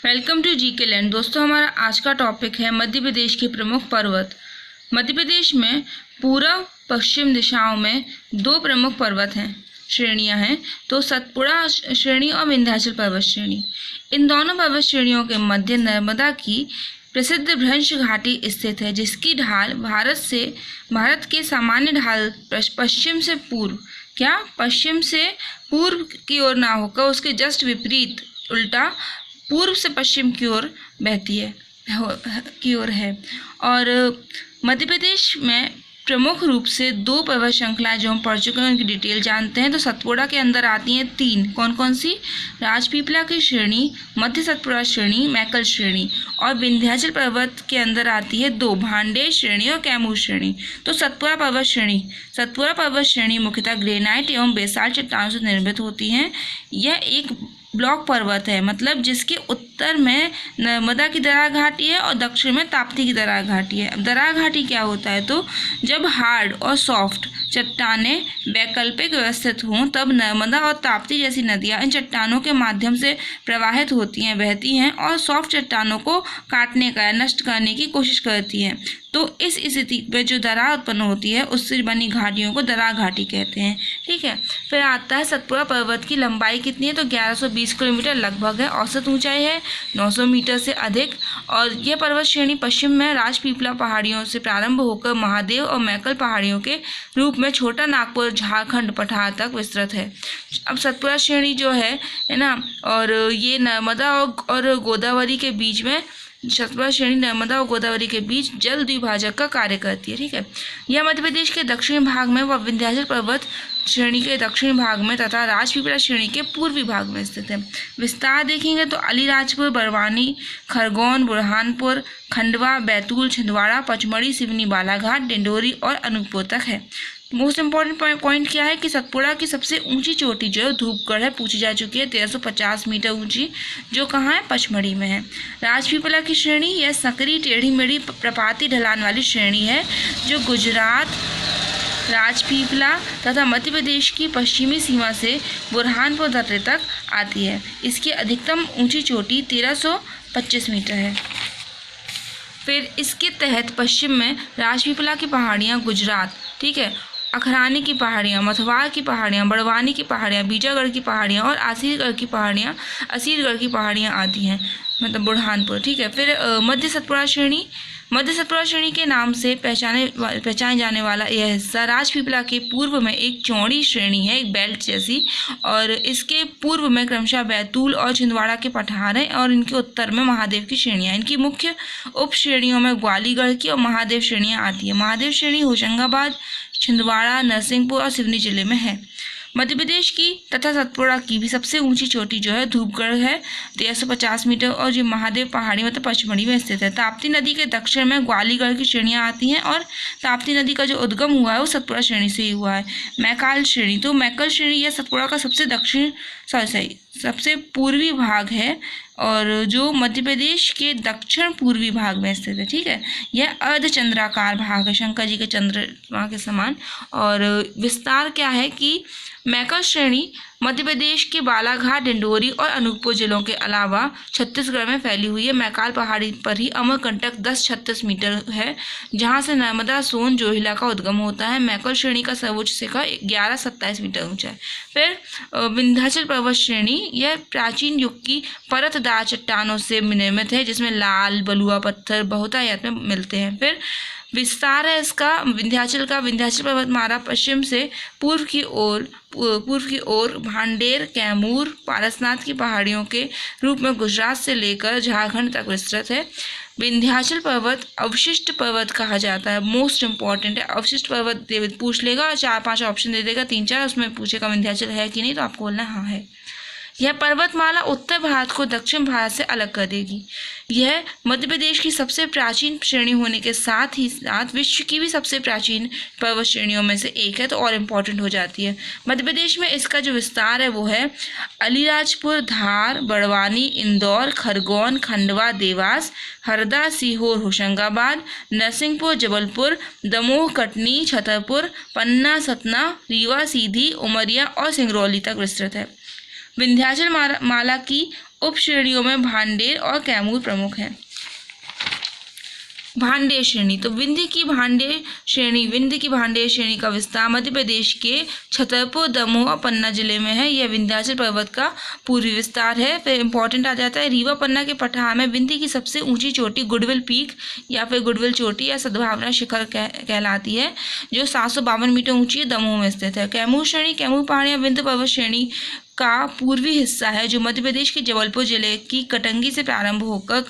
Welcome to GK land. दोस्तों, हमारा आज का टॉपिक है मध्य प्रदेश के प्रमुख पर्वत। मध्य प्रदेश में पूर्व पश्चिम दिशाओं में दो प्रमुख पर्वत हैं, श्रेणियां हैं, तो सतपुड़ा श्रेणी और विंध्याचल पर्वत श्रेणी। इन दोनों पर्वत श्रेणियों के मध्य नर्मदा की प्रसिद्ध भ्रंश घाटी स्थित है, जिसकी ढाल भारत के सामान्य ढाल पश्चिम से पूर्व की ओर ना होकर उसके जस्ट विपरीत उल्टा पूर्व से पश्चिम की ओर बहती है और मध्य प्रदेश में प्रमुख रूप से दो पर्वत श्रृंखलाएं जो हम पढ़ चुके हैं उनकी डिटेल जानते हैं। तो सतपुड़ा के अंदर आती हैं तीन, कौन कौन सी? राजपीपला की श्रेणी, मध्य सतपुड़ा श्रेणी, मैकल श्रेणी। और विंध्याचल पर्वत के अंदर आती है दो, भांडेर श्रेणी और कैमूर श्रेणी। तो सतपुड़ा पर्वत श्रेणी मुख्यतः ग्रेनाइट एवं बेसाल्ट चट्टानों से निर्मित होती हैं। यह एक ब्लॉक पर्वत है, मतलब जिसके उत्तर में नर्मदा की दरार घाटी है और दक्षिण में ताप्ती की दरार घाटी है। अब दरार घाटी क्या होता है? तो जब हार्ड और सॉफ्ट चट्टानें वैकल्पिक व्यवस्थित हों तब नर्मदा और ताप्ती जैसी नदियां इन चट्टानों के माध्यम से प्रवाहित बहती हैं और सॉफ्ट चट्टानों को काटने का या नष्ट करने की कोशिश करती हैं। तो इस स्थिति में जो दरार उत्पन्न होती है उससे बनी घाटियों को दरार घाटी कहते हैं। ठीक है, फिर आता है सतपुड़ा पर्वत की लंबाई कितनी है? तो 1120 किलोमीटर लगभग है। औसत ऊंचाई है 900 मीटर से अधिक। और यह पर्वत श्रेणी पश्चिम में राजपीपला पहाड़ियों से प्रारंभ होकर महादेव और मैकल पहाड़ियों के रूप में छोटा नागपुर झारखंड पठार तक विस्तृत है। अब सतपुड़ा श्रेणी जो है ना, और ये नर्मदा और गोदावरी के बीच में सतपुड़ा श्रेणी नर्मदा और गोदावरी के बीच जल द्विभाजक का कार्य करती है। ठीक है, यह मध्य प्रदेश के दक्षिणी भाग में व विंध्याचल पर्वत श्रेणी के दक्षिणी भाग में तथा राजपीपला श्रेणी के पूर्वी भाग में स्थित है। विस्तार देखेंगे तो अलीराजपुर, बड़वानी, खरगोन, बुरहानपुर, खंडवा, बैतूल, छिंदवाड़ा, पचमढ़ी, सिवनी, बालाघाट, डिंडोरी और अनूपपुर तक है। मोस्ट इम्पॉर्टेंट पॉइंट क्या है कि सतपुड़ा की सबसे ऊंची चोटी जो है धूपगढ़ है, पूछी जा चुकी है, 1350 मीटर ऊंची, जो कहाँ है? पचमढ़ी में है। राजपीपला की श्रेणी यह सकरी टेढ़ी मेढ़ी प्रपाती ढलान वाली श्रेणी है जो गुजरात, राजपीपला तथा मध्य प्रदेश की पश्चिमी सीमा से बुरहानपुर दर्रे तक आती है। इसकी अधिकतम ऊंची चोटी 1325 मीटर है। फिर इसके तहत पश्चिम में राजपीपला की पहाड़ियाँ गुजरात, ठीक है, अखरानी की पहाड़ियाँ, मथवार की पहाड़ियाँ, बड़वानी की पहाड़ियाँ, बीजागढ़ की पहाड़ियाँ और असीरगढ़ की पहाड़ियाँ आती हैं, मतलब बुरहानपुर। ठीक है, फिर मध्य सतपुड़ा श्रेणी के नाम से पहचाने जाने वाला यह हिस्सा राजपीपला के पूर्व में एक चौड़ी श्रेणी है, एक बेल्ट जैसी, और इसके पूर्व में क्रमशः बैतूल और छिंदवाड़ा के पठार हैं और इनके उत्तर में महादेव की श्रेणियाँ। इनकी मुख्य उप श्रेणियों में ग्वालीगढ़ की और महादेव श्रेणियाँ आती हैं। महादेव श्रेणी होशंगाबाद, छिंदवाड़ा, नरसिंहपुर और सिवनी जिले में है। मध्य प्रदेश की तथा सतपुड़ा की भी सबसे ऊंची चोटी जो है धूपगढ़ है, 1350 मीटर, और जो महादेव पहाड़ी मतलब पचमढ़ी में स्थित है। ताप्ती नदी के दक्षिण में ग्वालीगढ़ की श्रेणियाँ आती हैं और ताप्ती नदी का जो उद्गम हुआ है वो सतपुड़ा श्रेणी से ही हुआ है। मैकाल श्रेणी, तो मैकल श्रेणी यह सतपुड़ा का सबसे पूर्वी भाग है और जो मध्य प्रदेश के दक्षिण पूर्वी भाग में स्थित है। ठीक है, यह अर्धचंद्राकार भाग है, शंकर जी के चंद्रमा के समान। और विस्तार क्या है कि मैकल श्रेणी मध्य प्रदेश के बालाघाट, डिंडोरी और अनूपपुर जिलों के अलावा छत्तीसगढ़ में फैली हुई है। मैकाल पहाड़ी पर ही अमरकंटक 1036 मीटर है, जहां से नर्मदा, सोन, जोहिला का उद्गम होता है। मैकल श्रेणी का सर्वोच्च शिखर 1127 मीटर ऊंचा है। फिर विंध्याचल पर्वत श्रेणी यह प्राचीन युग की परतदार चट्टानों से निर्मित है, जिसमें लाल बलुआ पत्थर बहुतायत में मिलते हैं। फिर विस्तार है इसका विंध्याचल पर्वतमाला पश्चिम से पूर्व की ओर भांडेर, कैमूर, पारसनाथ की पहाड़ियों के रूप में गुजरात से लेकर झारखंड तक विस्तृत है। विंध्याचल पर्वत अवशिष्ट पर्वत कहा जाता है, मोस्ट इंपॉर्टेंट है। अवशिष्ट पर्वत पूछ लेगा, 4-5 ऑप्शन दे देगा, 3-4, उसमें पूछेगा विंध्याचल है कि नहीं, तो आपको बोलना हाँ है। यह पर्वतमाला उत्तर भारत को दक्षिण भारत से अलग कर देगी। यह मध्य प्रदेश की सबसे प्राचीन श्रेणी होने के साथ ही साथ विश्व की भी सबसे प्राचीन पर्वत श्रेणियों में से एक है, तो और इम्पोर्टेंट हो जाती है। मध्य प्रदेश में इसका जो विस्तार है वो है अलीराजपुर, धार, बड़वानी, इंदौर, खरगोन, खंडवा, देवास, हरदा, सीहोर, होशंगाबाद, नरसिंहपुर, जबलपुर, दमोह, कटनी, छतरपुर, पन्ना, सतना, रीवा, सीधी, उमरिया और सिंगरौली तक विस्तृत है। विंध्याचल माला की उप श्रेणियों में भांडेर और कैमूर प्रमुख हैं। भांडेर श्रेणी, तो विंध्य की भांडेर श्रेणी का विस्तार मध्य प्रदेश के छतरपुर, दमोह और पन्ना जिले में है। यह विंध्याचल पर्वत का पूर्वी विस्तार है। फिर इंपॉर्टेंट आ जाता है, रीवा पन्ना के पठार में विंध्य की सबसे ऊंची चोटी गुडविल पीक या फिर गुडविल चोटी या सद्भावना शिखर कहलाती है, जो 752 मीटर ऊंची है, दमोह में स्थित है। कैमूर श्रेणी, कैमूर पहाड़ियाँ विंध्य पर्वत श्रेणी का पूर्वी हिस्सा है, जो मध्य प्रदेश के जबलपुर जिले की कटंगी से प्रारंभ होकर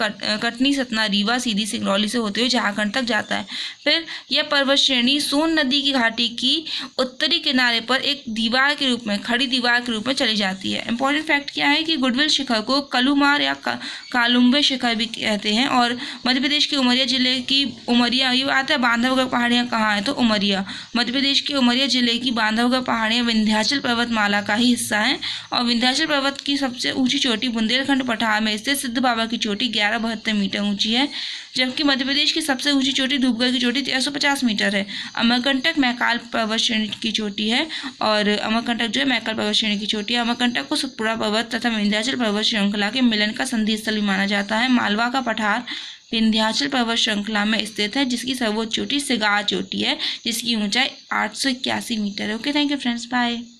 कटनी, सतना, रीवा, सीधी, सिंगरौली से होते हुए झारखंड तक जाता है। फिर यह पर्वत श्रेणी सोन नदी की घाटी की उत्तरी किनारे पर एक दीवार के रूप में, खड़ी दीवार के रूप में चली जाती है। इंपॉर्टेंट फैक्ट क्या है कि गुडविल शिखर को कलुमार या कालुम्बे शिखर भी कहते हैं। और मध्य प्रदेश के उमरिया जिले की उमरिया, ये आता है बांधवगढ़ पहाड़ियाँ कहाँ है, तो उमरिया, मध्य प्रदेश के उमरिया जिले की बांधवगढ़ पहाड़ियाँ विंध्याचल पर्वतमाला का ही हिस्सा है। और विंध्याचल पर्वत की सबसे ऊंची चोटी बुंदेलखंड पठार में स्थित सिद्ध बाबा की चोटी 1172 मीटर ऊंची है, जबकि मध्य प्रदेश की सबसे ऊंची चोटी धूपगढ़ की चोटी 1350 मीटर है। अमरकंटक मैकाल पर्वत श्रेणी की चोटी है, और अमरकंटक जो है मैकाल पर्वत श्रेणी की चोटी है। अमरकंटक को सतपुड़ा पर्वत तथा विंध्याचल पर्वत श्रृंखला के मिलन का संधि स्थल भी माना जाता है। मालवा का पठार विंध्याचल पर्वत श्रृंखला में स्थित है, जिसकी सर्वोच्च चोटी सिगार चोटी है, जिसकी ऊंचाई 881 मीटर है। Okay, thank you friends, bye.